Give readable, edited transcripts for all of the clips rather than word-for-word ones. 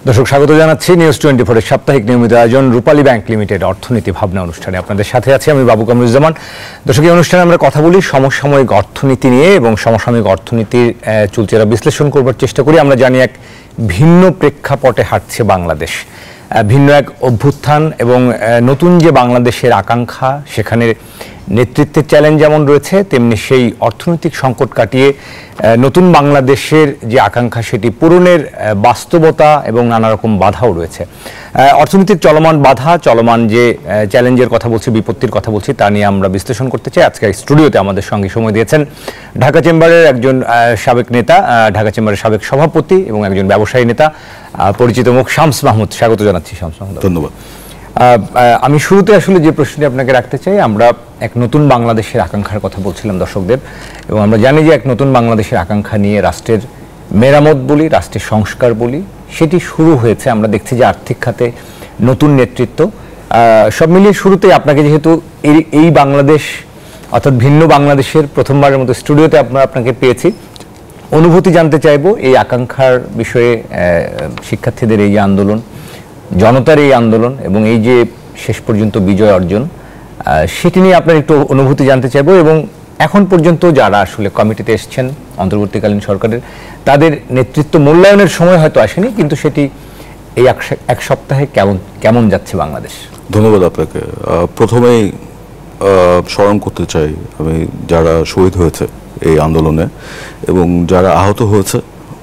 দর্শক স্বাগত জানাচ্ছি নিউজ 24 এর সাপ্তাহিক নিয়মিত আয়োজন রূপালী ব্যাংক লিমিটেড অর্থনীতি ভাবনা অনুষ্ঠানে আপনাদের সাথে আছি আমি বাবু কামরুজ্জামান। দর্শক এই অনুষ্ঠানে আমরা কথা বলি সমসাময়িক অর্থনীতি নিয়ে এবং সমসাময়িক অর্থনীতির চুলচেরা বিশ্লেষণ করবার চেষ্টা করি। আমরা জানি এক ভিন্ন প্রেক্ষাপটে হাঁটছে বাংলাদেশ, ভিন্ন এক অভ্যুত্থান এবং নতুন যে বাংলাদেশের আকাঙ্ক্ষা, সেখানে নেতৃত্বের চ্যালেঞ্জ যেমন রয়েছে তেমনি সেই অর্থনৈতিক সংকট কাটিয়ে নতুন বাংলাদেশের যে আকাঙ্ক্ষা সেটি পূরণের বাস্তবতা এবং নানা রকম বাধাও রয়েছে। অর্থনৈতিক চলমান বাধা, চলমান যে চ্যালেঞ্জের কথা বলছি, বিপত্তির কথা বলছি, তা নিয়ে আমরা বিশ্লেষণ করতে চাই। আজকে স্টুডিওতে আমাদের সঙ্গে সময় দিয়েছেন ঢাকা চেম্বারের একজন সাবেক নেতা, ঢাকা চেম্বারের সাবেক সভাপতি এবং একজন ব্যবসায়ী নেতা, পরিচিত মুখ শামস মাহমুদ। স্বাগত জানাচ্ছি শামস মাহমুদ। ধন্যবাদ। আমি শুরুতে আসলে যে প্রশ্নটি আপনাকে রাখতে চাই, আমরা এক নতুন বাংলাদেশের আকাঙ্ক্ষার কথা বলছিলাম দর্শকদের, এবং আমরা জানি যে এক নতুন বাংলাদেশের আকাঙ্ক্ষা নিয়ে রাষ্ট্রের মেরামত বলি, রাষ্ট্রের সংস্কার বলি, সেটি শুরু হয়েছে। আমরা দেখছি যে আর্থিক খাতে নতুন নেতৃত্ব, সব মিলিয়ে শুরুতে আপনাকে যেহেতু এই বাংলাদেশ অর্থাৎ ভিন্ন বাংলাদেশের প্রথমবারের মতো স্টুডিওতে আপনাকে পেয়েছি, অনুভূতি জানতে চাইবো এই আকাঙ্ক্ষার বিষয়ে। শিক্ষার্থীদের এই যে আন্দোলন, জনতার এই আন্দোলন এবং এই যে শেষ পর্যন্ত বিজয় অর্জন, সেটি নিয়ে আপনার একটু অনুভূতি জানতে চাইবো। এবং এখন পর্যন্ত যারা আসলে কমিটিতে এসেছেন অন্তর্বর্তীকালীন সরকারের, তাদের নেতৃত্ব মূল্যায়নের সময় হয়তো আসেনি, কিন্তু সেটি এই এক সপ্তাহে কেমন যাচ্ছে বাংলাদেশ? ধন্যবাদ আপনাকে। প্রথমেই স্মরণ করতে চাই আমি যারা শহীদ হয়েছে এই আন্দোলনে এবং যারা আহত হয়েছে,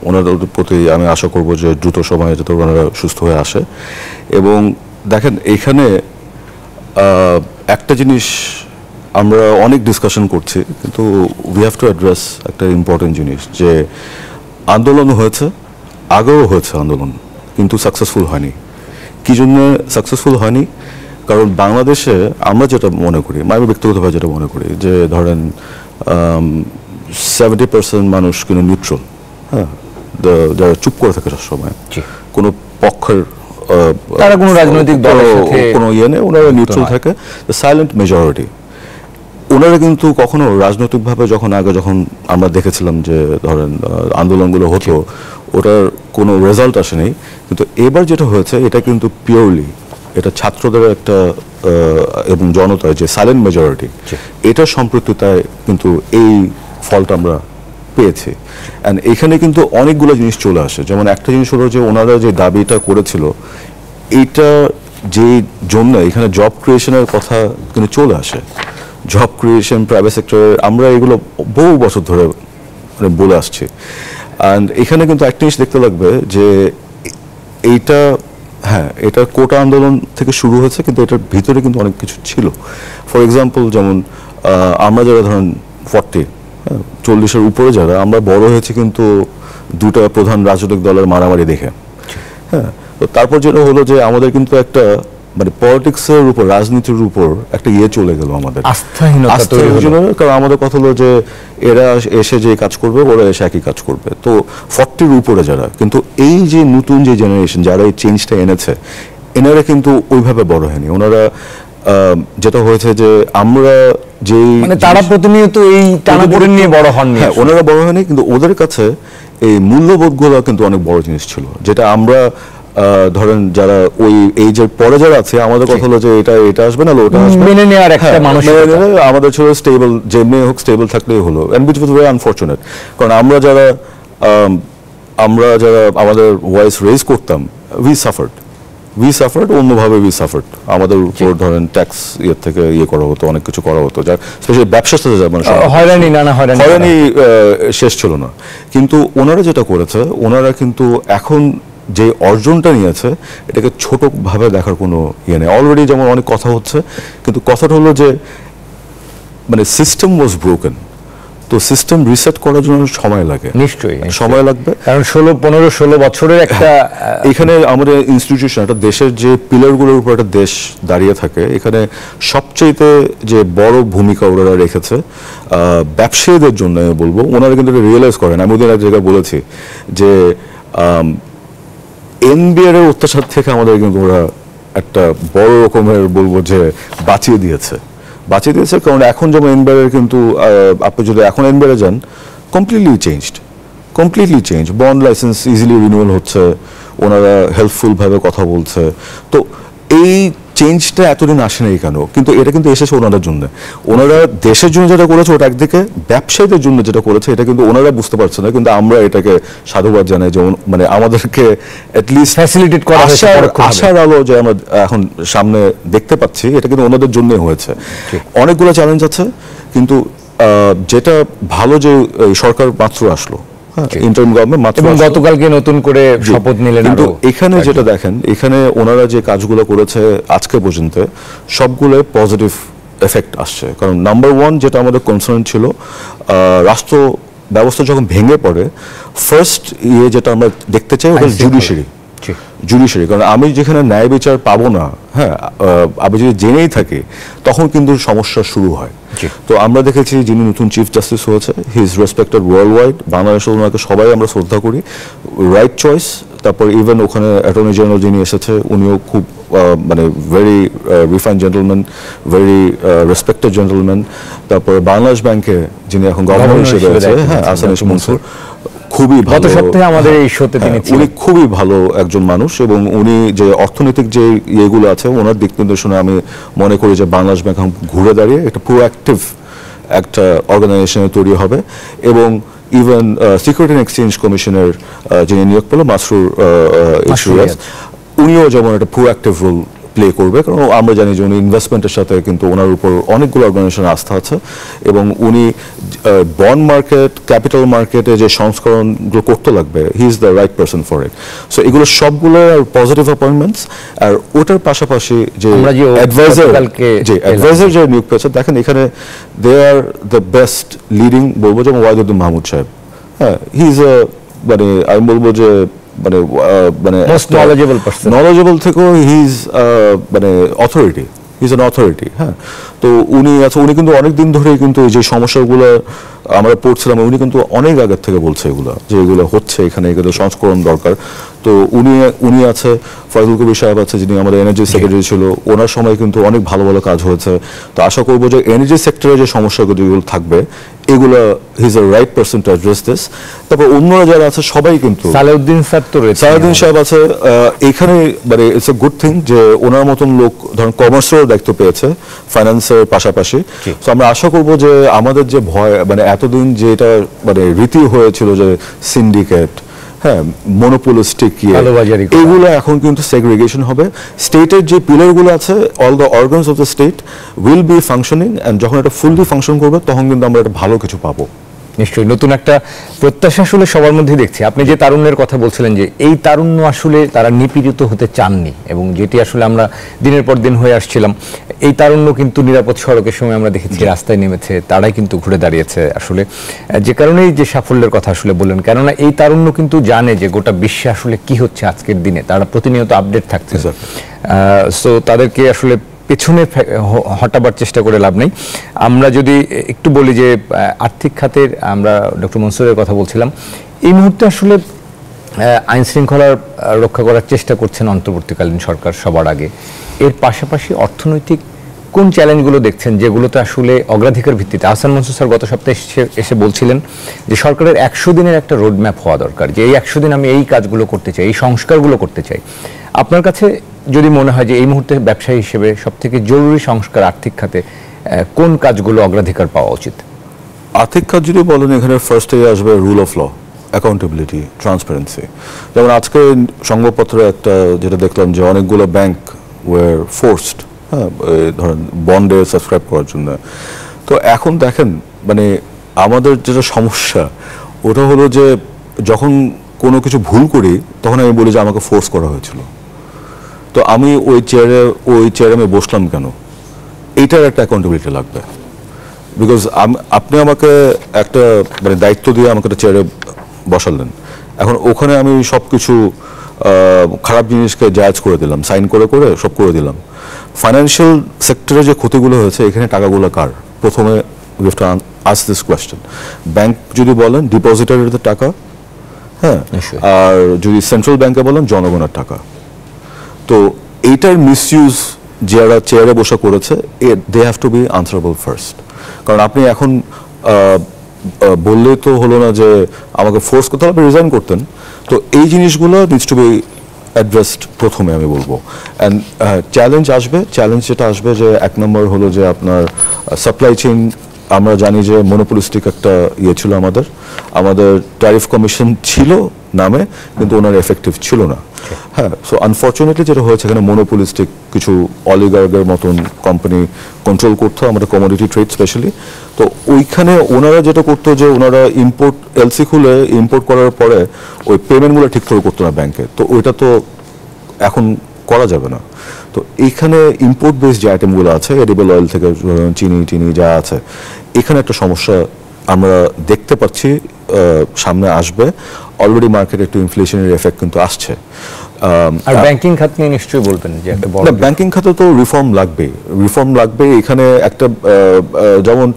ওনাদের প্রতি আমি আশা করব যে দ্রুত সময়ে যাতে ওনারা সুস্থ হয়ে আসে। এবং দেখেন, এইখানে একটা জিনিস আমরা অনেক ডিসকাশন করছি, কিন্তু উই হ্যাভ টু অ্যাড্রেস একটা ইম্পর্টেন্ট জিনিস, যে আন্দোলন হয়েছে, আগেও হয়েছে আন্দোলন, কিন্তু সাকসেসফুল হয়নি। কী জন্য সাকসেসফুল হয়নি? কারণ বাংলাদেশে আমরা যেটা মনে করি, আমি ব্যক্তিগতভাবে যেটা মনে করি, যে ধরেন 70% মানুষ কিন্তু নিউট্রাল, হ্যাঁ, যারা চুপ করে থাকে সবসময়, কোনো পক্ষের তারা কোনো রাজনৈতিক দলের সাথে কোনো ইয়ে নেই, ওনারা নিউট্রাল থাকে, সাইলেন্ট মেজরিটি। ওনারা কিন্তু কখনো রাজনৈতিকভাবে যখন আমরা দেখেছিলাম যে ধরেন আন্দোলনগুলো হতো, ওটার কোনো রেজাল্ট আসেনি। কিন্তু এবার যেটা হয়েছে, এটা কিন্তু পিওরলি এটা ছাত্রদের একটা এবং জনতার যে সাইলেন্ট মেজরিটি, এটা সম্পৃক্ততায় কিন্তু এই ফলটা আমরা পেয়েছি। অ্যান্ড এখানে কিন্তু অনেকগুলো জিনিস চলে আসে। যেমন একটা জিনিস হলো যে ওনারা যে দাবিটা করেছিল, এইটা যে জন্য এখানে জব ক্রিয়েশনের কথা কিন্তু চলে আসে। জব ক্রিয়েশন, প্রাইভেট সেক্টরের, আমরা এগুলো বহু বছর ধরে মানে বলে আসছি। অ্যান্ড এখানে কিন্তু একটা জিনিস দেখতে লাগবে যে এইটা, হ্যাঁ, এটা কোটা আন্দোলন থেকে শুরু হয়েছে, কিন্তু এটার ভিতরে কিন্তু অনেক কিছু ছিল। ফর এক্সাম্পল, যেমন আমরা যারা ধরেন 40-এর উপরে যারা, আমরা বড় হয়েছি কিন্তু দুটা প্রধান রাজনৈতিক দলের মারামারি দেখে, হ্যাঁ। তো তারপর যেটা হলো যে আমাদের কিন্তু একটা মানে পলিটিক্সের উপর, রাজনীতির উপর একটা ইয়ে চলে গেল, আমাদের আস্থাহীনতা। কারণ আমাদের কথা হলো যে এরা এসে যে কাজ করবে, ওরা এসে একই কাজ করবে। তো 40-র উপরে যারা, কিন্তু এই যে নতুন যে জেনারেশন যারা এই চেঞ্জটা এনেছে, এনারা কিন্তু ওইভাবে বড় হয়নি। ওনারা যেটা হয়েছে যে আমরা যে তারা প্রতিনিয়ত এই টানাপোড়েন নিয়ে বড় হননি, ওনারা বড় হয়নি, কিন্তু ওদের কাছে এই মূল্যবোধগুলো কিন্তু অনেক বড় জিনিস ছিল, যেটা আমরা ধরেন যারা ওই এইজের পরে যারা আছে, আমাদের কথা হলো যে এটা আসবে না, ওটা আসবে, মেনে নেওয়ার একটা মানসিকতা আমাদের ছিল স্টেবল, যেমনি হোক স্টেবল থাকলেই হলো। And which was very unfortunate. কারণ আমরা যারা আমাদের ভয়েস রেজ করতাম, উই সাফার্ড অন্যভাবে আমাদের উপর ধরেন ট্যাক্স ইয়ে থেকে ইয়ে করা হতো, অনেক কিছু করা হতো, যার স্পেশালি ব্যবসার সাথে হয়রানি শেষ ছিল না। কিন্তু ওনারা যেটা করেছে, ওনারা কিন্তু এখন যে অর্জনটা নিয়েছে, এটাকে ছোটভাবে দেখার কোনো ইয়ে নেই। অলরেডি যেমন অনেক কথা হচ্ছে, কিন্তু কথাটা হলো যে মানে সিস্টেম ওয়াজ ব্রোকেন, তো সিস্টেম রিসেট করার জন্য সময় লাগে, নিশ্চয়ই সময় লাগবে। কারণ 16 বছরের একটা এখানে আমাদের ইনস্টিটিউশন, একটা দেশের যে পিলারগুলোর উপর একটা দেশ দাঁড়িয়ে থাকে, এখানে সবচেয়ে যে বড় ভূমিকা ওনারা রেখেছে ব্যবসায়ীদের জন্য বলবো। ওনারা কিন্তু রিয়েলাইজ করেন, আমি ওদের এক জায়গায় বলেছি যে এনবিআর এর অত্যাচার থেকে আমাদের কিন্তু ওরা একটা বড় রকমের বলবো যে বাঁচিয়ে দিয়েছে। কারণ এখন যেমন এনবিআর কিন্তু আপনি যদি এখন এনবিআর যান, completely change, bond licence easily renewal হচ্ছে, ওনারা হেল্পফুলভাবে কথা বলছে। তো এই চেঞ্জটা এতদিন আসে নাই কেন? কিন্তু এটা কিন্তু এসেছে ওনাদের জন্য। ওনারা দেশের জন্য যেটা করেছে ওটা একদিকে, ব্যবসায়ীদের জন্য যেটা করেছে এটা কিন্তু ওনারা বুঝতে পারছে না, কিন্তু আমরা এটাকে সাধুবাদ জানাই যে মানে আমাদেরকে অ্যাটলিস্ট ফ্যাসিলিটেট করা হয়েছে আশার আলো যে আমরা এখন সামনে দেখতে পাচ্ছি, এটা কিন্তু ওনাদের জন্যই হয়েছে। অনেকগুলো চ্যালেঞ্জ আছে, কিন্তু যেটা ভালো যে সরকার মাত্র আসলো, ইন্টারিম গভর্নমেন্ট মাত্র, এবং গতকালকে নতুন করে শপথ নিলেন। কিন্তু এখানে যেটা দেখেন, এখানে ওনারা যে কাজগুলো করেছে আজকে পর্যন্ত সবগুলো পজিটিভ এফেক্ট আসছে। কারণ নাম্বার ওয়ান যেটা আমাদের কনসার্ন ছিল, রাষ্ট্র ব্যবস্থা যখন ভেঙে পড়ে, ফার্স্ট যেটা আমরা দেখতে চাই ওটা জুডিশিয়ারি। কারণ আমি যেখানে ন্যায় বিচার পাবো না, হ্যাঁ, আমি যদি জেনেই থাকি, তখন কিন্তু সমস্যা শুরু হয়। তো আমরা দেখেছি যিনি নতুন চিফ জাস্টিস হয়েছে, he is respected world wide, বাংলাদেশে ওনাকে সবাই আমরা শ্রদ্ধা করি, রাইট চয়েস। তারপর ইভেন ওখানে অ্যাটর্নি জেনারেল যিনি এসেছে, উনিও খুব মানে very refined gentleman, very respected gentleman. তারপর বাংলাদেশ ব্যাংকে যিনি এখন গভর্নর হিসেবে আছে, হ্যাঁ, আহসানুস মনসুর, খুবই ভালো, সপ্তাহে আমাদের এই শোতে তিনি ছিলেন। উনি খুবই ভালো একজন মানুষ, এবং উনি যে অর্থনৈতিক যে ইয়েগুলো আছে ওনার দিক নির্দেশনা আমি মনে করি যে বাংলাদেশ ব্যাংক ঘুরে দাঁড়িয়ে একটা প্রোঅ্যাক্টিভ একটা অর্গানাইজেশনে তৈরি হবে। এবং ইভেন সিকিউরিটি অ্যান্ড এক্সচেঞ্জ কমিশনের যিনি নিয়োগ পেল মাসরুর ইসরিয়াস, উনিও যেমন একটা প্রোঅ্যাক্টিভ রোল প্লে করবে। কারণ আমরা জানি যে উনি ইনভেস্টমেন্টের সাথে কিন্তু ওনার উপর অনেকগুলো অর্গানাইজেশনের আস্থা আছে, এবং উনি বন্ড মার্কেট, ক্যাপিটাল মার্কেটে যে সংস্করণগুলো করতে লাগবে, he is the right person for it. So এগুলো সবগুলো পজিটিভ অ্যাপয়েন্টমেন্টস। আর ওটার পাশাপাশি যে অ্যাডভাইজার যে নিয়োগ পেয়েছে, দেখেন এখানে দে আর দ্য বেস্ট লিডিং, বলবো যেমন ওয়াহিদুদ্দিন মাহমুদ সাহেব, হ্যাঁ, হি ইজ মানে আমি বলবো যে মানে নলেজেবল থেকেও হি ইজ মানে authority, he is an authority. হ্যাঁ, তো উনি কিন্তু অনেক দিন ধরেই কিন্তু যে সমস্যাগুলো আমরা পড়ছিলাম, উনি কিন্তু অনেক আগের থেকে বলছে এগুলো, যে এগুলো হচ্ছে, এখানে এগুলো সংস্করণ দরকার। তো উনি আছে, ফয়জুল কবির সাহেব আছে যিনি আমাদের এনার্জি সেক্রেটারি ছিল, ওনার সময় কিন্তু অনেক ভালো ভালো কাজ হয়েছে। তো আশা করবো যে এনার্জি সেক্টরে যে সমস্যাগুলো থাকবে, এগুলো he is the right person to address this. তারপর অন্যরা যারা আছে সবাই কিন্তু, সালাউদ্দিন সাহেব আছে এখানে, মানে ইটস এ গুড থিং যে ওনার মতন লোক ধরেন কমার্সেরও দায়িত্ব পেয়েছে, ফাইন্যান্সের পাশাপাশি। তো আমরা আশা করবো যে আমাদের যে ভয়, মানে এতদিন যেটা মানে রীতি হয়েছিল যে সিন্ডিকেট, হ্যাঁ, মনোপোলিস্টিক এগুলো এখন কিন্তু সেগ্রিগেশন হবে। স্টেটের যে পিলারগুলো আছে, all the organs of the state will be functioning, and যখন এটা ফুললি ফাংশন করবে তখন কিন্তু আমরা একটা ভালো কিছু পাবো। নিশ্চয়ই নতুন একটা প্রত্যাশা আসলে সবার মধ্যেই দেখছি। আপনি যে তারুণ্যের কথা বলছিলেন, যে এই তারুণ্য আসলে তারা নিপীড়িত হতে চাননি, এবং যেটি আসলে আমরা দিনের পর দিন হয়ে আসছিলাম, এই তারুণ্য কিন্তু নিরাপদ সড়কের সময় আমরা দেখেছি রাস্তায় নেমেছে, তারাই কিন্তু ঘুরে দাঁড়িয়েছে আসলে, যে কারণেই যে সাফল্যের কথা আসলে বললেন। কেননা এই তারুণ্য কিন্তু জানে যে গোটা বিশ্বে আসলে কি হচ্ছে আজকের দিনে, তারা প্রতিনিয়ত আপডেট থাকছে। সো তাদেরকে আসলে পেছনে হটাবার চেষ্টা করে লাভ নেই। আমরা যদি একটু বলি যে আর্থিক খাতের, আমরা ডক্টর মনসুরের কথা বলছিলাম, এই মুহূর্তে আসলে আইন শৃঙ্খলা রক্ষা করার চেষ্টা করছেন অন্তর্বর্তীকালীন সরকার সবার আগে। এর পাশাপাশি অর্থনৈতিক কোন চ্যালেঞ্জগুলো দেখছেন যেগুলোতে আসলে অগ্রাধিকার ভিত্তিতে? আহসান মনসুর স্যার গত সপ্তাহে এসে বলছিলেন যে সরকারের 100 দিনের একটা রোডম্যাপ হওয়া দরকার, যে এই 100 দিন আমি এই কাজগুলো করতে চাই, এই সংস্কারগুলো করতে চাই। আপনার কাছে যদি মনে হয় যে এই মুহূর্তে ব্যবসায়ী হিসেবে সবথেকে জরুরি সংস্কার আর্থিক খাতে কোন কাজগুলো অগ্রাধিকার পাওয়া উচিত? আর্থিক খাত যদি বলেন, এখানে ফার্স্টে আসবে rule of law, accountability, transparency. যেমন আজকে সংবাদপত্রে একটা যেটা দেখলাম যে অনেকগুলো ব্যাংক ওয়ার ফোর্সড, হ্যাঁ, ধরেন বন্ডে সাবস্ক্রাইব করার জন্য। তো এখন দেখেন, মানে আমাদের যেটা সমস্যা ওটা হলো যে যখন কোনো কিছু ভুল করি তখন আমি বলি যে আমাকে ফোর্স করা হয়েছিল। তো আমি ওই চেয়ারে আমি বসলাম কেন? এইটার একটা অ্যাকাউন্টেবিলিটি লাগবে। বিকজ আপনি আমাকে একটা মানে দায়িত্ব দিয়ে আমাকে একটা চেয়ারে বসালেন, এখন ওখানে আমি সব কিছু খারাপ জিনিসকে জায়েজ করে দিলাম, সাইন করে করে সব করে দিলাম। ফাইন্যান্সিয়াল সেক্টরে যে ক্ষতিগুলো হয়েছে, এখানে টাকাগুলো কার? প্রথমে we have to ask this question. Bank যদি বলেন ডিপোজিটারের টাকা, হ্যাঁ, আর যদি সেন্ট্রাল ব্যাংকে বলেন জনগণের টাকা। তো এইটার মিসইউজ যারা চেয়ারে বসে করেছে, they have to be answerable first. কারণ আপনি এখন বললেই তো হলো না যে আমাকে ফোর্স করতে হবে, রিজাইন করতেন। তো এই জিনিসগুলো নিডস টু বি অ্যাড্রেসড প্রথমে আমি বলবো। অ্যান্ড চ্যালেঞ্জ আসবে, চ্যালেঞ্জ যেটা আসবে যে এক নম্বর হলো যে আপনার সাপ্লাই চেইন। আমরা জানি যে মনোপলিস্টিক একটা ইয়ে ছিল, আমাদের ট্যারিফ কমিশন ছিল নামে, কিন্তু ওনার এফেক্টিভ ছিল না। হ্যাঁ, সো আনফর্চুনেটলি যেটা হয়েছে এখানে মনোপলিস্টিক কিছু অলিগার্গের মতন কোম্পানি কন্ট্রোল করতো আমাদের কমোডিটি ট্রেড স্পেশালি। তো ওইখানে ওনারা যেটা করতো যে ওনারা ইম্পোর্ট এলসি খুলে ইম্পোর্ট করার পরে ওই পেমেন্টগুলো ঠিক করে করতো না ব্যাংকে। তো ওইটা তো এখন করা যাবে না। তো এইখানে ইম্পোর্ট বেসড যে আইটেমগুলো আছে, এডিবল অয়েল থেকে চিনি যা আছে, এখানে একটা সমস্যা আমরা দেখতে পাচ্ছি সামনে আসবে। অলরেডি মার্কেটে একটু ইনফ্লেশনের এফেক্ট কিন্তু আসছে। আর ব্যাংকিং খাত নিয়ে নিশ্চয়ই বলবেন যে একটা বড় ব্যাংকিং খাতে তো রিফর্ম লাগবে। এখানে একটা যেমন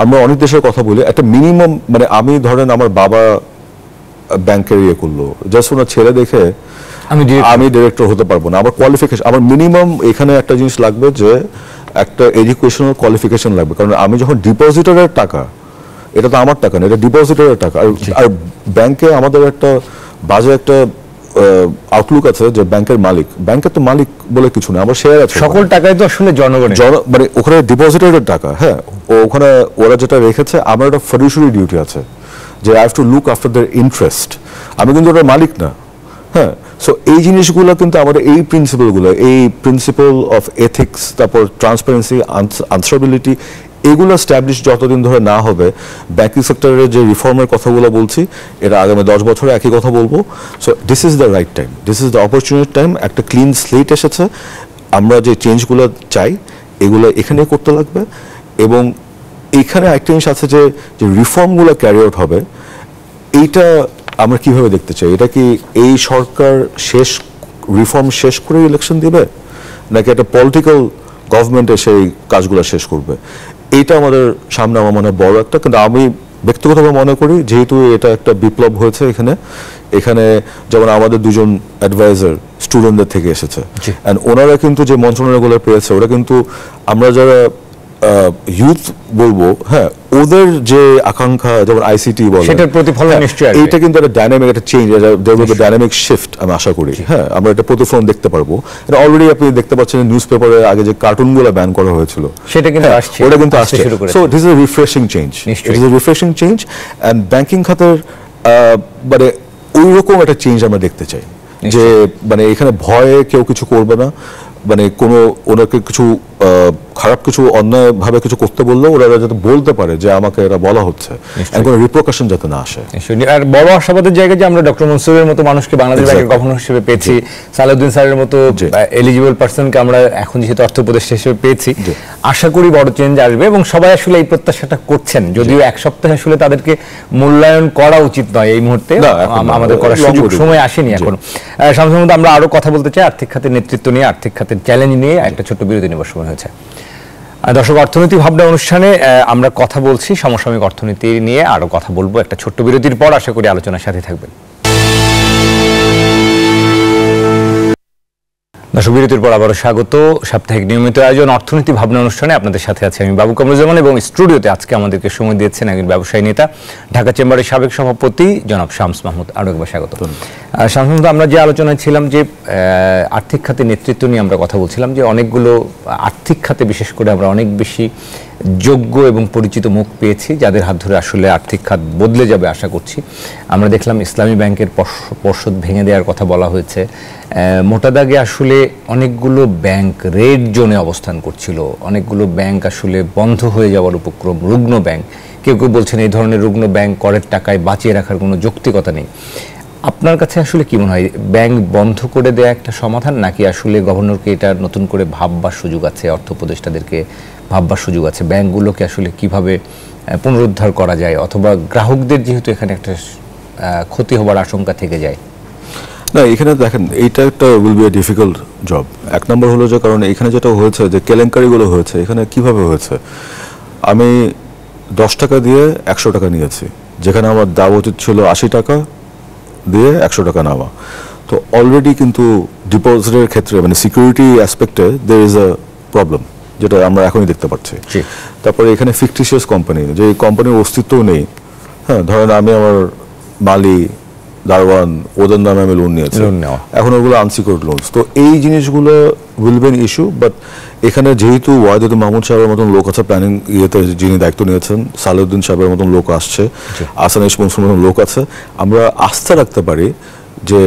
আমরা অনেক দেশের কথা বলি, একটা মিনিমাম মানে আমি ধরেন আমার বাবা ব্যাংকের ইয়ে করলো, জাস্ট ওনার ছেলে দেখে আমি ডিরেক্টর হতে পারবো না। আবার কোয়ালিফিকেশন, আমার মিনিমাম এখানে একটা জিনিস লাগবে যে একটা এডুকেশনাল কোয়ালিফিকেশন লাগবে। কারণ আমি যখন ডিপোজিটরের টাকা, এটা তো আমার টাকা না, এটা ডিপোজিটরের টাকা। আর ব্যাংকে আমাদের একটা বাজে একটা আউটলুক আছে যে ব্যাংকের মালিক, ব্যাংকের তো মালিক বলে কিছু না, আমার শেয়ার আছে। সকল টাকাই তো আসলে জনগণের, মানে ওখানে ডিপোজিটরের টাকা। হ্যাঁ, ওখানে ওরা যেটা রেখেছে, আমার একটা ফিডুশিয়ারি ডিউটি আছে যে I have to look after their interest. আমি কিন্তু ওটার মালিক না। হ্যাঁ, সো এই জিনিসগুলো কিন্তু আমাদের এই প্রিন্সিপাল অফ এথিক্স, তারপর ট্রান্সপারেন্সি, আনসারেবিলিটি, এগুলো স্ট্যাবলিশ যতদিন ধরে না হবে, ব্যাংকিং সেক্টরের যে রিফর্মের কথাগুলো বলছি, এটা আগামী 10 বছরে একই কথা বলবো। So this is the right time, this is the opportunity time. একটা ক্লিন স্লেট এসেছে, আমরা যে চেঞ্জগুলো চাই এগুলো এখানেই করতে লাগবে। এবং এইখানে একটা জিনিস আছে যে রিফর্মগুলো ক্যারি আউট হবে, এইটা আমরা কিভাবে দেখতে চাই। এটা কি এই সরকার রিফর্ম শেষ করে ইলেকশন দিবে, নাকি একটা পলিটিক্যাল গভর্নমেন্ট এসে এই কাজগুলো শেষ করবে? এইটা আমাদের সামনে আমার মনে হয় বড় একটা। কিন্তু আমি ব্যক্তিগতভাবে মনে করি যেহেতু এটা একটা বিপ্লব হয়েছে এখানে যেমন আমাদের দুজন অ্যাডভাইজার স্টুডেন্টদের থেকে এসেছে, অ্যান্ড ওনারা কিন্তু যে মন্ত্রণালয়গুলো পেয়েছে, ওরা কিন্তু আমরা যারা ইউথ বলবো, হ্যাঁ, ওদের যে আকাঙ্ক্ষা, যেমন আইসিটি বলে, সেটার প্রতিফলন নিশ্চয়ই এইটা কিন্তু একটা ডাইনামিক, একটা চেঞ্জ, ডাইনামিক শিফট আমি আশা করি। হ্যাঁ, আমরা এটা প্রতিফলন দেখতে পারবো। এটা অলরেডি আপনি দেখতে পাচ্ছেন নিউজ পেপারে আগে যে কার্টুনগুলো ব্যান করা হয়েছিল, সেটা কিন্তু আসছে, ওটা কিন্তু আসছে। So this is a refreshing change, it is a refreshing change. And banking খাতের মানে ওইরকম একটা চেঞ্জ আমরা দেখতে চাই যে মানে এখানে ভয়ে কেউ কিছু করবে না, মানে কোনো ওনাকে কিছু খারাপ কিছু অন্যায়ভাবে কিছু করতে বললেও ওরা যাতে বলতে পারে যে আমাকে এটা বলা হচ্ছে, কোনো রিপ্রকাশন যাতে না আসে। আর বড় আশাবাদের জায়গায় যে আমরা ডক্টর মনসুরের মতো মানুষকে বাংলাদেশ ব্যাংকের গভর্নর হিসেবে পেয়েছি, সালাউদ্দিন স্যারের মতো এলিজিবল পার্সনকে আমরা এখন যেহেতু অর্থ উপদেষ্টা হিসেবে পেয়েছি, আশা করি বড় চেঞ্জ আসবে। এবং সবাই আসলে এই প্রত্যাশাটা করছেন, যদিও এক সপ্তাহে আসলে তাদেরকে মূল্যায়ন করা উচিত নয় এই মুহূর্তে, আমাদের করার সুযোগ সময় আসেনি এখন। শামসুল মাহমুদ, আমরা আরো কথা বলতে চাই আর্থিক খাতের নেতৃত্ব নিয়ে, আর্থিক খাতের চ্যালেঞ্জ নিয়ে। একটা ছোট্ট বিরতি নেবার সময় হয়েছে। দর্শক, অর্থনীতি ভাবনা অনুষ্ঠানে আমরা কথা বলছি সমসাময়িক অর্থনীতি নিয়ে, আরো কথা বলবো একটা ছোট্ট বিরতির পর। আশা করি আলোচনার সাথে থাকবেন। দর্শক, বিরতির পর আবারও স্বাগত। সাপ্তাহিক নিয়মিত আয়োজন অর্থনীতি ভাবনা অনুষ্ঠানে আপনাদের সাথে আছে আমি বাবু কামরুজ্জামান, এবং স্টুডিওতে আজকে আমাদেরকে সময় দিয়েছেন একজন ব্যবসায়ী নেতা, ঢাকা চেম্বারের সাবেক সভাপতি জনাব শামস মাহমুদ। আরো একবার স্বাগত। শামস মাহমুদ, আমরা যে আলোচনায় ছিলাম যে আর্থিক খাতে নেতৃত্ব নিয়ে আমরা কথা বলছিলাম, যে অনেকগুলো আর্থিক খাতে বিশেষ করে আমরা অনেক বেশি যোগ্য এবং পরিচিত মুখ পেয়েছি, যাদের হাত ধরে আসলে আর্থিক খাত বদলে যাবে আশা করছি। আমরা দেখলাম ইসলামী ব্যাংকের পর্ষদ ভেঙে দেওয়ার কথা বলা হয়েছে। মোটা দাগে আসলে অনেকগুলো ব্যাংক রেড জোনে অবস্থান করছিল, অনেকগুলো ব্যাংক আসলে বন্ধ হয়ে যাওয়ার উপক্রম, রুগ্ন ব্যাংক। কেউ কেউ বলছেন এই ধরনের রুগ্ন ব্যাংক করের টাকায় বাঁচিয়ে রাখার কোনো যৌক্তিকতা নেই। আপনার কাছে আসলে কি মনে হয়, ব্যাংক বন্ধ করে দেয়া একটা সমাধান, নাকি আসলে গভর্নরকে এটা নতুন করে ভাববার সুযোগ আছে, অর্থ উপদেষ্টাদেরকে ভাববার সুযোগ আছে ব্যাংকগুলোকে আসলে কিভাবে পুনরুদ্ধার করা যায়, অথবা গ্রাহকদের যেহেতু এখানে একটা ক্ষতি হবার আশঙ্কা থেকে যায়? না, এখানে দেখেন এইটা একটা will B A difficult job. এক নম্বর হলো যে কারণ এখানে যেটা হয়েছে যে কেলেঙ্কারিগুলো হয়েছে, এখানে কিভাবে হয়েছে, আমি 10 টাকা দিয়ে 100 টাকা নিয়েছি, যেখানে আমার দেওয়া উচিত ছিল 80 টাকা দিয়ে 100 টাকা নেওয়া। তো অলরেডি কিন্তু ডিপোজিটের ক্ষেত্রে মানে সিকিউরিটি অ্যাসপেক্টে দেয়ার ইজ আ প্রবলেম, যেটা আমরা এখনই দেখতে পাচ্ছি। তারপরে এখানে ফিকটিশিয়াস কোম্পানি, যে কোম্পানির অস্তিত্বও নেই। হ্যাঁ, ধরেন আমি আমার মালি দারওয়ান ওদের নামে আমি লোন নিয়েছি, এখন ওগুলো আনসিকিউরড লোনস। তো এই জিনিসগুলো will be an issue. But এখানে যেহেতু ওয়াহিদুদ্দিন মাহমুদ সাহেবের মতন লোক আছে প্ল্যানিং ইয়েতে, যিনি দায়িত্ব নিয়েছেন, সালেউদ্দিন সাহেবের মতন লোক আসছে, আসান ইসমুসের মতন লোক আছে, আমরা আস্থা রাখতে পারি যে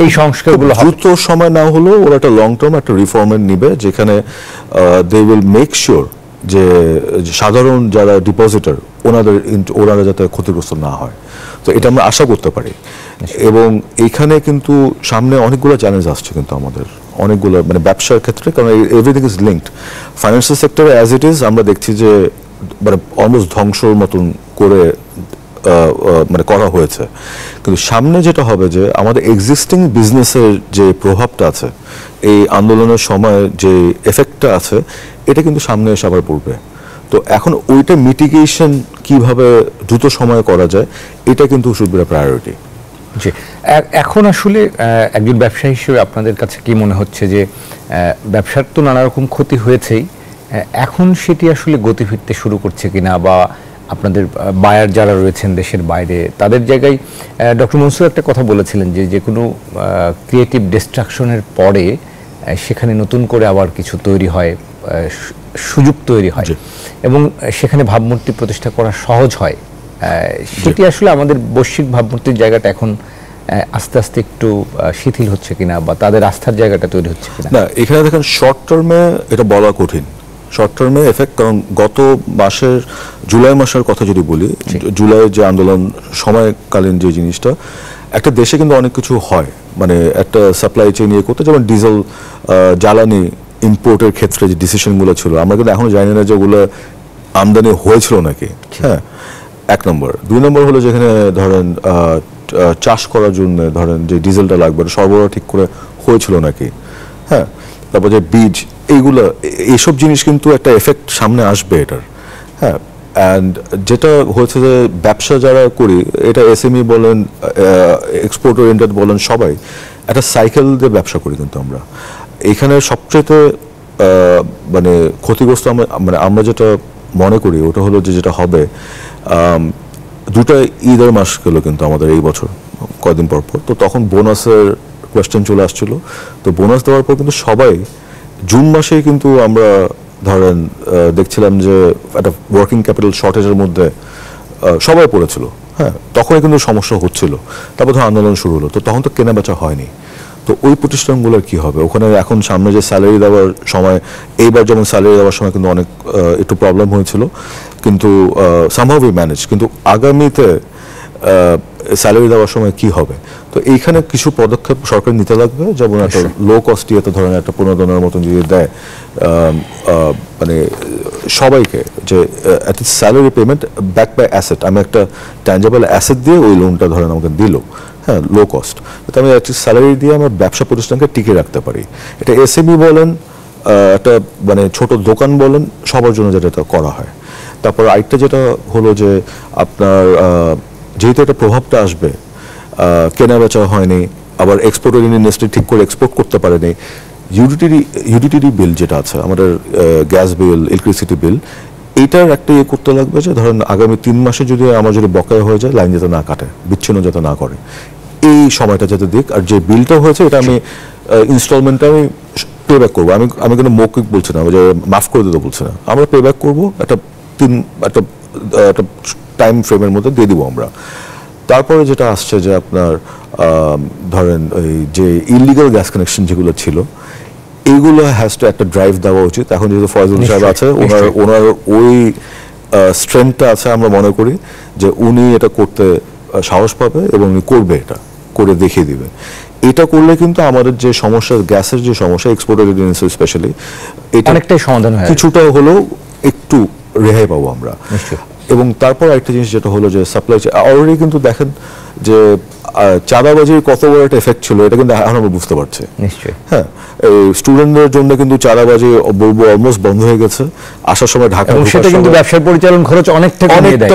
এই সংস্কারগুলো দ্রুত সময় না হলেও ওরা একটা লং টার্ম একটা রিফর্মের নিবে, যেখানে দে উইল মেক শিওর যে সাধারণ যারা ডিপোজিটর ওনারা যাতে ক্ষতিগ্রস্ত না হয়। তো এটা আমরা আশা করতে পারি। এবং এইখানে কিন্তু সামনে অনেকগুলো চ্যালেঞ্জ আসছে কিন্তু আমাদের, অনেকগুলো মানে ব্যবসার ক্ষেত্রে, কারণ এভরিথিং ইজ লিঙ্কড। ফাইন্যান্সিয়াল সেক্টরে অ্যাজ ইট ইজ আমরা দেখছি যে মানে অলমোস্ট ধ্বংসর মতন করে মানে করা হয়েছে। কিন্তু সামনে যেটা হবে যে আমাদের এক্সিস্টিং বিজনেসের যে প্রভাবটা আছে, এই আন্দোলনের সময় যে এফেক্টটা আছে, এটা কিন্তু সামনে এসে আবার পড়বে। তো এখন ওইটা মিটিগেশন কিভাবে দ্রুত সময়ে করা যায়, এটা কিন্তু শুড বি প্রায়োরিটি। জি, এখন আসলে একজন ব্যবসায়ী হিসেবে আপনাদের কাছে কি মনে হচ্ছে যে ব্যবসার তো নানা রকম ক্ষতি হয়েছেই, এখন সেটি আসলে গতি ফিরতে শুরু করছে কিনা, বা আপনাদের বায়ার যারা রয়েছেন দেশের বাইরে, তাদের জায়গায় ডক্টর মনসুর একটা কথা বলেছিলেন যে কোনো ক্রিয়েটিভ ডিস্ট্রাকশনের পরে সেখানে নতুন করে আবার কিছু তৈরি হয়, সুযোগ তৈরি হয় এবং সেখানে ভাবমূর্তি প্রতিষ্ঠা করা সহজ হয়। সেটি আসলে আমাদের বৈশ্বিক ভাবমূর্তির জায়গাটা এখন আস্তে আস্তে একটু শিথিল হচ্ছে কিনা, বা তাদের আস্থার জায়গাটা তৈরি হচ্ছে কিনা। না, এখানে দেখেন শর্ট টার্মে এটা বলা কঠিন, শর্ট টার্মে এফেক্ট। কারণ গত মাসের জুলাই মাসের কথা যদি বলি, জুলাইয়ের যে আন্দোলন সময়কালীন যে জিনিসটা, একটা দেশে কিন্তু অনেক কিছু হয়, মানে একটা সাপ্লাই চেইন ইয়ে করতে, যেমন ডিজেল জ্বালানি ইম্পোর্টের ক্ষেত্রে যে ডিসিশনগুলো ছিল, আমরা কিন্তু এখনো জানি না যে ওগুলো আমদানি হয়েছিল নাকি। হ্যাঁ, এক নম্বর। দুই নম্বর হলো যেখানে ধরেন চাষ করার জন্য ধরেন যে ডিজেলটা লাগবে, সরবরাহ ঠিক করে হয়েছিল নাকি। হ্যাঁ, তারপর যে বীজ, এইসব জিনিস কিন্তু একটা এফেক্ট সামনে আসবে এটার। হ্যাঁ, অ্যান্ড যেটা হচ্ছে যে ব্যবসা যারা করি, এটা এসএমই বলেন, এক্সপোর্ট ওরিয়েন্টেড বলেন, সবাই একটা সাইকেল দিয়ে ব্যবসা করি কিন্তু আমরা। এখানে সবচেয়ে মানে ক্ষতিগ্রস্ত আমরা যেটা মনে করি ওটা হলো যে যেটা হবে, দুটা ঈদের মাস গেল কিন্তু আমাদের এই বছর কয়েকদিন পর পর, তো তখন বোনাসের কোয়েশ্চেন চলে আসছিল। তো বোনাস দেওয়ার পর কিন্তু সবাই জুন মাসেই কিন্তু আমরা ধরেন দেখছিলাম যে একটা ওয়ার্কিং ক্যাপিটাল শর্টেজের মধ্যে সবাই পড়েছিল। হ্যাঁ, তখনই কিন্তু সমস্যা হচ্ছিল। তারপর ধর আন্দোলন শুরু হলো, তো তখন তো কেনা বেচা হয়নি। তো ওই প্রতিষ্ঠানগুলোর কি হবে? ওখানে এখন সামনে যে স্যালারি দেওয়ার সময়, এইবার যেমন স্যালারি দেওয়ার সময় কিন্তু অনেক একটু প্রবলেম হয়েছিল, কিন্তু সামহাউ উই ম্যানেজ। কিন্তু আগামীতে স্যালারি দেওয়ার সময় কি হবে? তো এইখানে কিছু পদক্ষেপ সরকার নিতে লাগবে, যেমন একটা লো কস্ট ইয়েতে ধরেন একটা পুনর্দনের মতন যদি দেয় মানে সবাইকে, যে at least salary payment back by asset, আমি একটা ট্যাঞ্জেবল অ্যাসেট দিয়ে ওই লোনটা ধরেন আমাকে দিল, হ্যাঁ, লো কস্ট, তো আমি অ্যাটলিস্ট স্যালারি দিয়ে আমার ব্যবসা প্রতিষ্ঠানকে টিকে রাখতে পারি। এটা এসএমই বলেন, একটা মানে ছোট দোকান বলেন, সবার জন্য যেটা করা হয়। তারপর আরেকটা যেটা হলো যে আপনার যেহেতু একটা প্রভাবটা আসবে, কেনা বেচা হয়নি, আবার এক্সপোর্টের ইন্ডাস্ট্রি ঠিক করে এক্সপোর্ট করতে পারেনি, ইউটিলিটি বিল যেটা আছে আমাদের, গ্যাস বিল, ইলেকট্রিসিটি বিল, এইটার একটা ইয়ে করতে লাগবে যে ধরেন আগামী 3 মাসে যদি আমার যদি বকেয়া হয়ে যায়, লাইন যাতে না কাটে, বিচ্ছিন্ন যাতে না করে, এই সময়টা যাতে দিক। আর যে বিলটা হয়েছে এটা আমি ইনস্টলমেন্টটা আমি পে ব্যাক করবো। আমি কোনো মৌখিক বলছি না, যে মাফ করে দিতে বলছি না, আমরা পে ব্যাক করবো একটা টাইম ফ্রেমের মধ্যে দিয়ে দিব আমরা। তারপরে যেটা আসছে যে আপনার ধরেন ওই যে ইলিগাল গ্যাস কানেকশন যেগুলো ছিল, এইগুলো হ্যাজ টু একটা ড্রাইভ দেওয়া উচিত। এখন যেহেতু ফয়জুল সাহেব আছে, ওনার ওই স্ট্রেংথটা আছে, আমরা মনে করি যে উনি এটা করতে সাহস পাবে এবং উনি করবে, এটা করে দেখিয়ে দিবে। এটা করলে কিন্তু আমাদের যে সমস্যা, গ্যাসের যে সমস্যা, এক্সপোর্টেড স্পেশালি, এটা অনেকটাই সমাধান হয়, কিছুটা হলেও একটু রেহাই পাবো আমরা। এবং তারপর একটা জিনিস যেটা হলো যে সাপ্লাই চেইন, অলরেডি কিন্তু দেখেন যে চাঁদাবাজির কত বড় একটা এফেক্ট ছিল, এটা কিন্তু এখন আমরা বুঝতে পারছি। নিশ্চয়ই, হ্যাঁ, স্টুডেন্টদের জন্য কিন্তু চাঁদাবাজি বলবো অলমোস্ট বন্ধ হয়ে গেছে। আসার সময় ঢাকা, সেটা কিন্তু ব্যবসার পরিচালন খরচ অনেকটা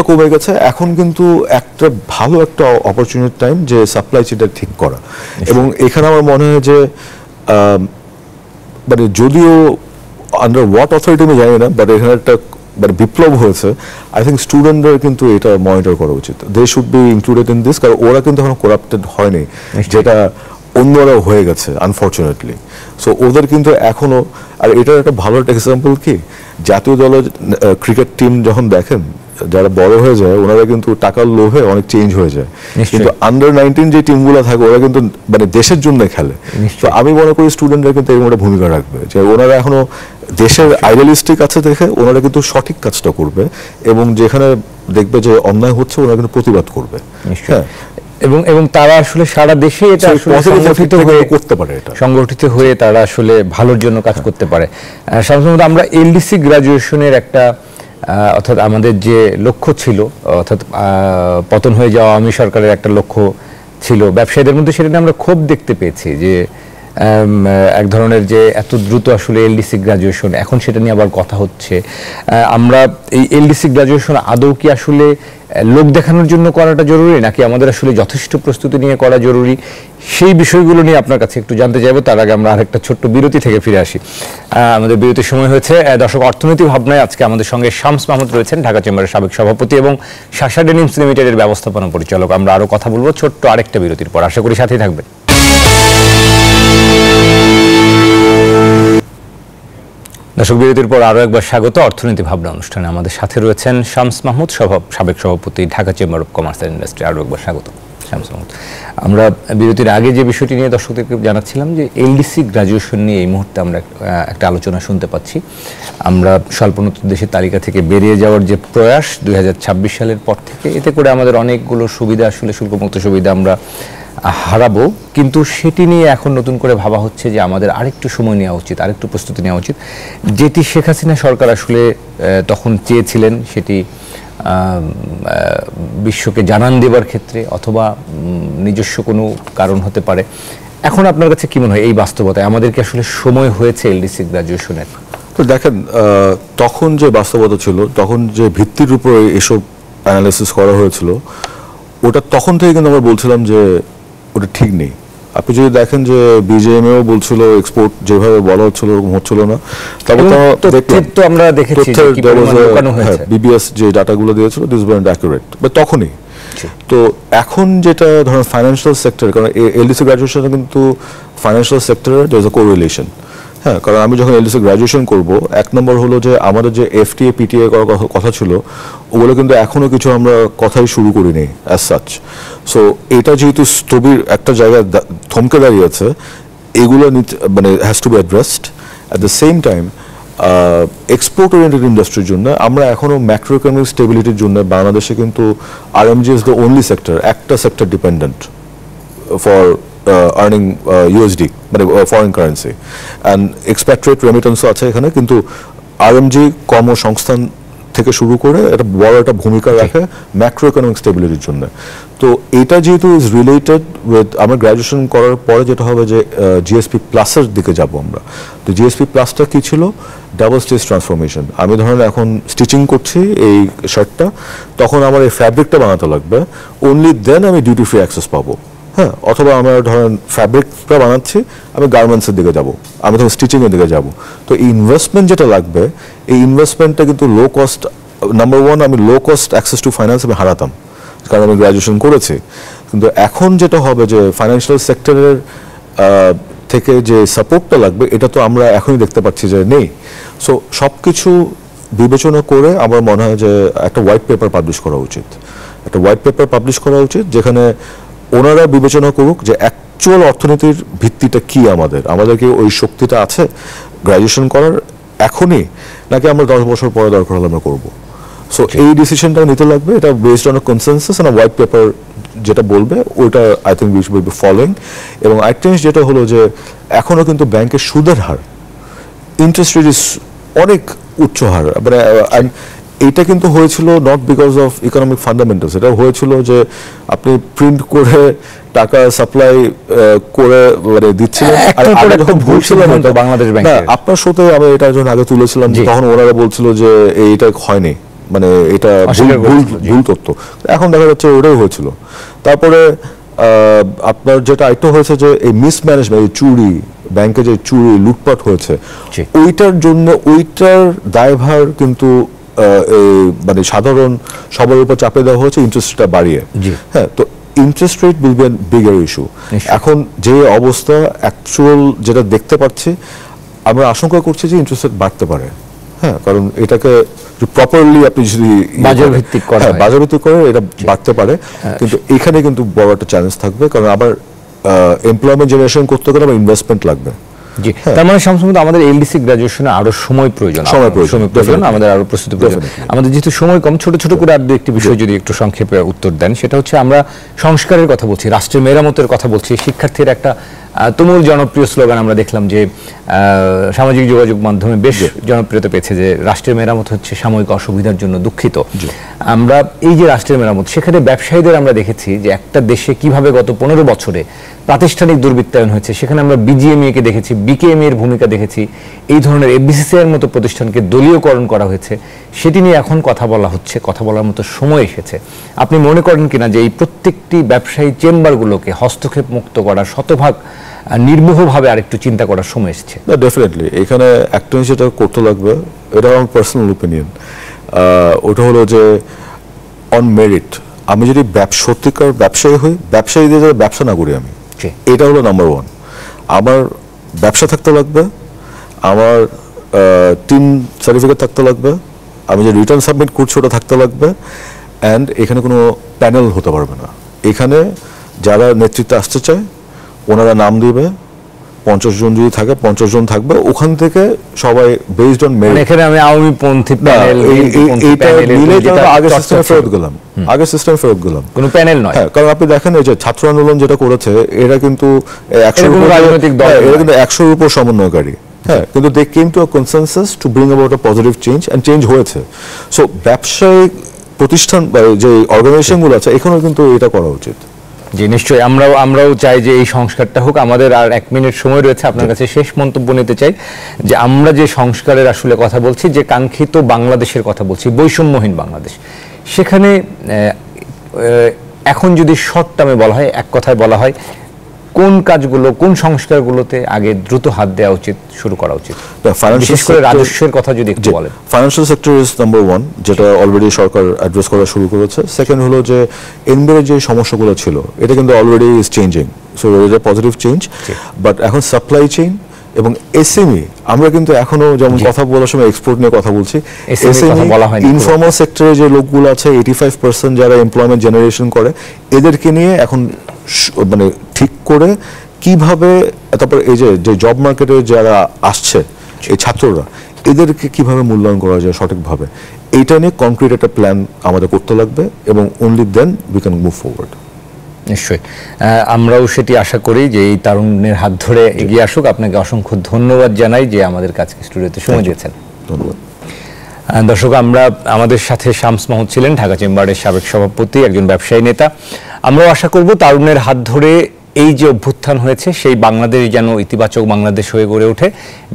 কমে গেছে। এখন কিন্তু একটা ভালো একটা অপরচুনিটি টাইম যে সাপ্লাই চেইনটা ঠিক করা। এবং এখানে আমার মনে হয় যে মানে যদিও আন্ডার হোয়াট অথরিটি আমি জানি না, বাট এখানে একটা মানে বিপ্লব হয়েছে, আই থিঙ্ক স্টুডেন্টদের কিন্তু এটা মনিটর করা উচিত। They should be included in this, কারণ ওরা কিন্তু এখন করাপ্টেড হয়নি, যেটা অন্যরা হয়ে গেছে আনফর্চুনেটলি। সো ওদের কিন্তু এখনো, আর এটার একটা ভালো একটা এক্সাম্পল কি, জাতীয় দলের ক্রিকেট টিম যখন দেখেন যারা বড় হয়ে যায় ওনারা কিন্তু টাকার লোভে অনেক চেঞ্জ হয়ে যায়, কিন্তু আন্ডার-19 যে টিমগুলো থাকে ওরা কিন্তু মানে দেশের জন্য খেলে। তো আমি মনে করি স্টুডেন্টরা কিন্তু এরকম একটা ভূমিকা রাখবে, যে ওনারা এখনো দেশের আইডিয়ালিস্টিক আছে দেখে ওনারা কিন্তু সঠিক কাজটা করবে, এবং যেখানে দেখবে যে অন্যায় হচ্ছে ওনারা কিন্তু প্রতিবাদ করবে। হ্যাঁ, এবং তারা আসলে সারা দেশে এটা সংগঠিত হয়ে তারা আসলে ভালোর জন্য কাজ করতে পারে। সাধারণত আমরা এলডিসি গ্রাজুয়েশনের একটা অর্থাৎ আমাদের যে লক্ষ্য ছিল, অর্থাৎ পতন হয়ে যাওয়া আওয়ামী সরকারের একটা লক্ষ্য ছিল, ব্যবসায়ীদের মধ্যে সেটা আমরা খুব দেখতে পেয়েছি যে এক ধরনের যে এত দ্রুত আসলে এলডিসি গ্রাজুয়েশন, এখন সেটা নিয়ে আবার কথা হচ্ছে। আমরা এই এলডিসি গ্রাজুয়েশন আদৌ কি আসলে লোক দেখানোর জন্য করাটা জরুরি, নাকি আমাদের আসলে যথেষ্ট প্রস্তুতি নিয়ে করা জরুরি, সেই বিষয়গুলো নিয়ে আপনার কাছে একটু জানতে চাইবো। তার আগে আমরা আরেকটা ছোট্ট বিরতি থেকে ফিরে আসি। আমাদের বিরতির সময় হয়েছে। দর্শক, অর্থনীতি ভাবনায় আজকে আমাদের সঙ্গে শামস মাহমুদ রয়েছেন, ঢাকা চেম্বারের সাবেক সভাপতি এবং শাসা ডেনিমস লিমিটেডের ব্যবস্থাপনা পরিচালক। আমরা আরো কথা বলবো ছোট্ট আরেকটা বিরতির পর, আশা করি সাথেই থাকবেন। দর্শক, বিরতির পর আরও একবার স্বাগত অর্থনীতি ভাবনা অনুষ্ঠানে। আমাদের সাথে রয়েছেন শামস মাহমুদ, সাবেক সভাপতি, Dhaka chamber of commerce and industry. আরও একবার স্বাগত শামস মাহমুদ। আমরা বিরতির আগে যে বিষয়টি নিয়ে দর্শকদেরকে জানাচ্ছিলাম যে এলডিসি গ্রাজুয়েশন নিয়ে এই মুহূর্তে আমরা একটা আলোচনা শুনতে পাচ্ছি। আমরা স্বল্পোন্নত দেশের তালিকা থেকে বেরিয়ে যাওয়ার যে প্রয়াস 2026 সালের পর থেকে, এতে করে আমাদের অনেকগুলো সুবিধা, আসলে শুল্কমুক্ত সুবিধা আমরা হারাবো, কিন্তু সেটি নিয়ে এখন নতুন করে ভাবা হচ্ছে যে আমাদের আরেকটু সময় নেওয়া উচিত, আরেকটু প্রস্তুতি নেওয়া উচিত, যেটি শেখ হাসিনা সরকার আসলে তখন চেয়েছিলেন, সেটি বিশ্বকে জানান দেবার ক্ষেত্রে অথবা নিজস্ব কোনো কারণ হতে পারে। এখন আপনার কাছে কি মনে হয় এই বাস্তবতায় আমাদের কি আসলে সময় হয়েছে এলডিসি গ্রাজুয়েশনের? তো দেখেন, তখন যে বাস্তবতা ছিল, তখন যে ভিত্তির উপরে এসব অ্যানালাইসিস করা হয়েছিল, ওটা তখন থেকে কিন্তু আমরা বলছিলাম যে ওটা ঠিক নেই। আপনি যদি দেখেন যে বিজেএমও বলছিল এক্সপোর্ট যেভাবে বলা হচ্ছিল ওরকম হচ্ছিল না। তারপর তো আমরা দেখেছি বিবিএস যে ডাটাগুলো দিয়েছিল দিস ওয়ান্ট অ্যাকুরেট, বাট তখনই। তো এখন যেটা ধরেন ফাইন্যান্সিয়াল সেক্টর, কারণ এলডিসি গ্রাজুয়েশনে কিন্তু ফাইন্যান্সিয়াল সেক্টরের দেয়ার ইজ আ কোরিলেশন। হ্যাঁ, কারণ আমি যখন এলডিসি গ্রাজুয়েশন করব, এক নম্বর হলো যে আমাদের যে এফটিএ পিটিএ করার কথা ছিল, ওগুলো কিন্তু এখনো কিছু আমরা কথাই শুরু করিনি অ্যাজ সাচ। সো এটা যেহেতু স্থবির একটা জায়গায় থমকে দাঁড়িয়েছে, এগুলো মানে has to B addressed. At the same time export oriented ইন্ডাস্ট্রির জন্য আমরা এখনো ম্যাক্রো ইকোনমিক স্টেবিলিটির জন্য বাংলাদেশে কিন্তু RMG is the only sector, একটা sector dependent for earning USD, মানে ফরেন কারেন্সি, অ্যান্ড এক্সপ্যাট্রিয়েট রেমিটেন্সও আছে এখানে, কিন্তু আরএমজি কর্মসংস্থান থেকে শুরু করে এটা বড় একটা ভূমিকা রাখে ম্যাক্রো ইকোনমিক স্টেবিলিটির জন্য। তো এটা যেহেতু ইজ রিলেটেড উইথ, আমরা গ্র্যাজুয়েশন করার পরে যেটা হবে যে জিএসপি প্লাসের দিকে যাব আমরা। তো জিএসপি প্লাসটা কি ছিল? Double stitch transformation. আমি ধরেন এখন স্টিচিং করছি এই শার্টটা, তখন আমার এই ফ্যাব্রিকটা বানাতে লাগবে, অনলি দেন আমি ডিউটি ফ্রি অ্যাক্সেস পাবো। হ্যাঁ, অথবা আমরা ধরেন ফ্যাব্রিকটা বানাচ্ছি, আমি গার্মেন্টসের দিকে যাব, আমি তখন স্টিচিংয়ের দিকে যাব। তো এই ইনভেস্টমেন্ট যেটা লাগবে, এই ইনভেস্টমেন্টটা কিন্তু লো কস্ট, নাম্বার ওয়ান আমি low cost access to finance আমি হারাতাম, কারণ আমি গ্র্যাজুয়েশন করেছি। কিন্তু এখন যেটা হবে যে ফাইন্যান্সিয়াল সেক্টরের থেকে যে সাপোর্টটা লাগবে, এটা তো আমরা এখনই দেখতে পাচ্ছি যে নেই। সো সব কিছু বিবেচনা করে আমার মনে হয় যে একটা হোয়াইট পেপার পাবলিশ করা উচিত, একটা হোয়াইট পেপার পাবলিশ করা উচিত, যেখানে ওনারা বিবেচনা করুক যে অ্যাকচুয়াল অর্থনীতির ভিত্তিটা কি, আমাদের কি ওই শক্তিটা আছে গ্র্যাজুয়েশন করার এখনই, নাকি আমরা 10 বছর পরে দরকার হলে আমরা করবো। সো এই ডিসিশনটা নিতে লাগবে, এটা based on consensus and white paper যেটা বলবে ওইটা I think we should be following. এবং আরেকটা জিনিস যেটা হলো যে এখনও কিন্তু ব্যাংকের সুদের হার, ইন্টারেস্ট রেট ইজ অনেক উচ্চ হার, মানে এইটা কিন্তু হয়েছিল not because of economic fundamentals, এটা হয়েছিল যে আপনি প্রিন্ট করে টাকা সাপ্লাই করে মানে দিচ্ছিলেন। বাংলাদেশ ব্যাংক আপনার সাথে আমি এটা যখন আগে তুলেছিলাম, তখন ওনারা বলছিল যে এইটা হয়নি, মানে এটা ভুল তথ্য। এখন দেখা যাচ্ছে ওটাই হয়েছিল। তারপরে আপনার যেটা আরেকটা হয়েছে যে এই মিসম্যানেজমেন্ট, এই চুরি, ব্যাংকে যে চুরি লুটপাট হয়েছে, ওইটার জন্য ওইটার দায়ভার কিন্তু মানে সাধারণ সবার উপর চাপে দেওয়া হচ্ছে ইন্টারেস্টটা বাড়িয়ে। হ্যাঁ, তো interest rate will B A bigger issue. এখন যে অবস্থা অ্যাকচুয়াল যেটা দেখতে পাচ্ছি, আমরা আশঙ্কা করছি যে ইন্টারেস্ট রেট বাড়তে পারে। হ্যাঁ, কারণ এটাকে প্রপারলি আপনি যদি বাজার ভিত্তিক করে এটা বাড়তে পারে, কিন্তু এখানে কিন্তু বড় একটা চ্যালেঞ্জ থাকবে, কারণ আবার এমপ্লয়মেন্ট জেনারেশন করতে গেলে আমার ইনভেস্টমেন্ট লাগবে। জি, তার মানে সম্ভবত আমাদের এলডিসি গ্রাজুয়েশনে আরো সময় প্রয়োজন, আমাদের আরো প্রস্তুতি প্রয়োজন। আমাদের যেহেতু সময় কম, ছোট ছোট করে আর দু একটি বিষয় যদি একটু সংক্ষেপে উত্তর দেন। সেটা হচ্ছে, আমরা সংস্কারের কথা বলছি, রাষ্ট্রের মেরামতের কথা বলছি। শিক্ষার্থীর একটা তুমুল জনপ্রিয় স্লোগান আমরা দেখলাম যে সামাজিক যোগাযোগ মাধ্যমে বেশ জনপ্রিয়তা পেয়েছে, যে রাষ্ট্রের মেরামত হচ্ছে সাময়িক অসুবিধার জন্য দুঃখিত। আমরা এই যে রাষ্ট্রের মেরামত, সেখানে ব্যবসায়ীদের আমরা দেখেছি যে একটা দেশে কিভাবে গত 15 বছরে প্রাতিষ্ঠানিক দুর্বৃত্তায়ন হয়েছে। সেখানে আমরা বিজিএমইএ-কে দেখেছি, বিকেএমই এর ভূমিকা দেখেছি, এই ধরনের এফবিসিসিআই এর মতো প্রতিষ্ঠানকে দলীয়করণ করা হয়েছে। সেটি নিয়ে এখন কথা বলা হচ্ছে, কথা বলার মতো সময় এসেছে। আপনি মনে করেন কিনা যে এই প্রত্যেকটি ব্যবসায়ী চেম্বারগুলোকে হস্তক্ষেপ মুক্ত করা, শতভাগ নির্মোহভাবে আরেকটু চিন্তা করার সময় এসেছে? ডেফিনেটলি এখানে একটা জিনিস যেটা করতে লাগবে, এটা আমার পার্সোনাল ওপিনিয়ন, ওটা হলো যে অন মেরিট আমি যদি সত্যিকার ব্যবসায়ী হই, ব্যবসায়ীদের ব্যবসা না করি আমি, এটা হলো নাম্বার ওয়ান। আমার ব্যবসা থাকতে লাগবে, আমার টিন সার্টিফিকেট থাকতে লাগবে, আমি যে রিটার্ন সাবমিট করছি ওটা থাকতে লাগবে, অ্যান্ড এখানে কোনো প্যানেল হতে পারবে না। এখানে যারা নেতৃত্বে আসতে চায় ওনারা নাম দিবে, 50 জন যদি থাকে 50 জন থাকবে, ওখান থেকে সবাই বেসড অন মেরিট। এখানে আমি আওয়ামী পন্থী প্যানেল, এইটা মিলে আগের সিস্টেমে ফেরত গেলাম, কোনো প্যানেল নয়। হ্যাঁ, কারণ আপনি দেখেন এই যে ছাত্র আন্দোলন যেটা করেছে, এরা কিন্তু 100-র উপর সমন্বয়কারী। হ্যাঁ, কিন্তু they came to a consensus to bring about a positive change, and change হয়েছে। সো ব্যবসায়িক প্রতিষ্ঠান যে অর্গানাইজেশনগুলো আছে, এখানেও কিন্তু এটা করা উচিত। জি, নিশ্চয়ই আমরাও চাই যে এই সংস্কারটা হোক। আমাদের আর 1 মিনিট সময় রয়েছে। আপনার কাছে শেষ মন্তব্য নিতে চাই যে আমরা যে সংস্কারের আসলে কথা বলছি, যে কাঙ্ক্ষিত বাংলাদেশের কথা বলছি, বৈষম্যহীন বাংলাদেশ, সেখানে এখন যদি শর্ট টার্মে বলা হয়, এক কথায় বলা হয়, কোন কাজগুলো, কোন সংস্কারগুলোতে আগে দ্রুত হাত দেওয়া উচিত, শুরু করা উচিত? বিশেষ করে রাজস্বের কথা যদি একটু বলেন। Financial sector is number one, যেটা অলরেডি সরকার অ্যাড্রেস করা শুরু করেছে। সেকেন্ড হলো যে এনবিআর যে সমস্যাগুলো ছিল, এটা কিন্তু already is changing, so it is a positive change. But এখন সাপ্লাই চেইন এবং এসএমই, আমরা কিন্তু এখনো যেমন কথা বলার সময় এক্সপোর্ট নিয়ে কথা বলছি, এসএমই ইনফর্মাল সেক্টরে যে লোকগুলো আছে, 85% যারা এমপ্লয়মেন্ট জেনারেশন করে, এদেরকে নিয়ে এখন মানে ঠিক করে কিভাবে, তারপর এই যে জব মার্কেটে যারা আসছে এই ছাত্ররা, এদেরকে কিভাবে মূল্যায়ন করা যায় সঠিকভাবে, এইটা নিয়ে কনক্রিট একটা প্ল্যান আমাদের করতে লাগবে, এবং only then we can move forward. নিশ্চয়ই, আমরাও সেটি আশা করি যে এই তারুণ্যের হাত ধরে এগিয়ে আসুক। আপনাকে অসংখ্য ধন্যবাদ জানাই যে আমাদের কাছে স্টুডিওতে সময় দিয়েছেন। ধন্যবাদ। দর্শক, আমাদের সাথে শামস মাহমুদ ছিলেন, ঢাকা চেম্বারের সাবেক সভাপতি, একজন ব্যবসায়ী নেতা। আমরাও আশা করব তারুণ্যের হাত ধরে এই যে অভ্যুত্থান হয়েছে, সেই বাংলাদেশ যেন ইতিবাচক বাংলাদেশ হয়ে গড়ে ওঠে,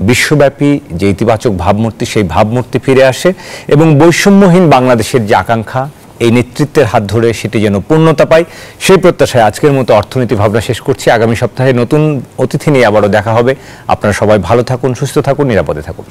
বিশ্বব্যাপী যে ইতিবাচক ভাবমূর্তি, সেই ভাবমূর্তি ফিরে আসে, এবং বৈষম্যহীন বাংলাদেশের যে আকাঙ্ক্ষা, এই নেতৃত্বের হাত ধরে সেটি যেন পূর্ণতা পায়, সেই প্রত্যাশায় আজকের মতো অর্থনীতি ভাবনা শেষ করছি। আগামী সপ্তাহে নতুন অতিথি নিয়ে আবারও দেখা হবে। আপনারা সবাই ভালো থাকুন, সুস্থ থাকুন, নিরাপদে থাকুন।